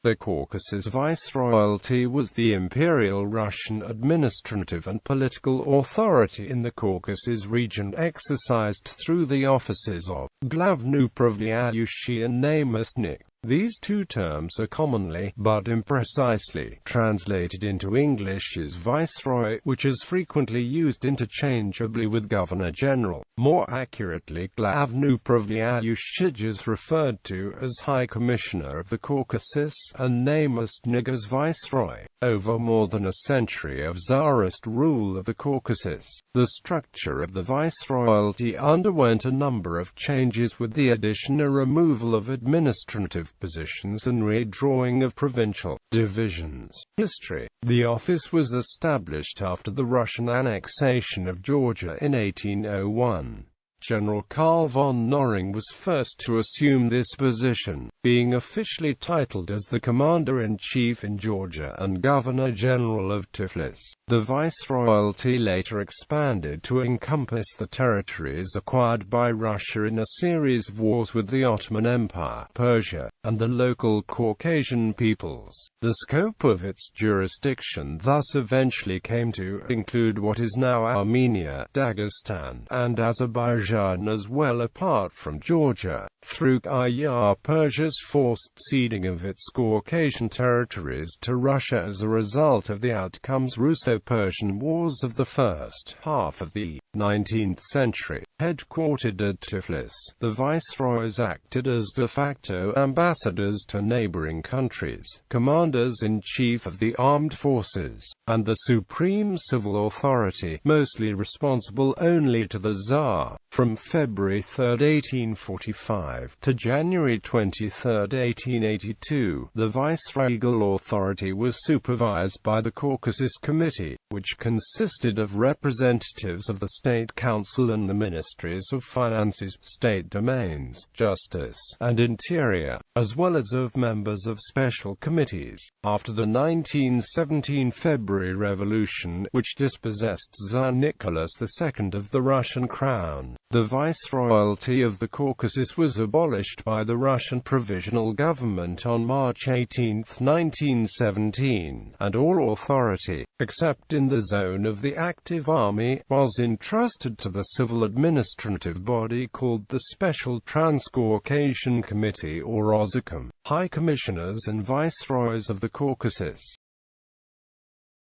The Caucasus Viceroyalty was the Imperial Russian administrative and political authority in the Caucasus region exercised through the offices of Glavny Upravlyaющий and Namestnik. These two terms are commonly, but imprecisely, translated into English as Viceroy, which is frequently used interchangeably with Governor-General. More accurately, Glavny Upravlyaющий is referred to as High Commissioner of the Caucasus, and Namestnik as Viceroy. Over more than a century of Tsarist rule of the Caucasus, the structure of the Viceroyalty underwent a number of changes with the addition or removal of administrative positions and redrawing of provincial divisions. History. The office was established after the Russian annexation of Georgia in 1801. General Karl von Noring was first to assume this position, being officially titled as the Commander-in-Chief in Georgia and Governor-General of Tiflis. The Viceroyalty later expanded to encompass the territories acquired by Russia in a series of wars with the Ottoman Empire, Persia, and the local Caucasian peoples. The scope of its jurisdiction thus eventually came to include what is now Armenia, Dagestan, and Azerbaijan as well, apart from Georgia. Through Persia's forced ceding of its Caucasian territories to Russia as a result of the outcomes Russo-Persian Wars of the first half of the 19th century. Headquartered at Tiflis, the viceroys acted as de facto ambassadors to neighboring countries, commanders-in-chief of the armed forces, and the supreme civil authority, mostly responsible only to the Tsar. From February 3, 1845, to January 23, 1882, the viceregal authority was supervised by the Caucasus Committee, which consisted of representatives of the State Council and the Ministries of Finances, State Domains, Justice, and Interior, as well as of members of special committees. After the 1917 February Revolution, which dispossessed Tsar Nicholas II of the Russian crown, the Viceroyalty of the Caucasus was abolished by the Russian Provisional Government on March 18, 1917, and all authority, except in the zone of the active army, was entrusted to the civil administrative body called the Special Transcaucasian Committee or OSCOM, High Commissioners and Viceroys of the Caucasus.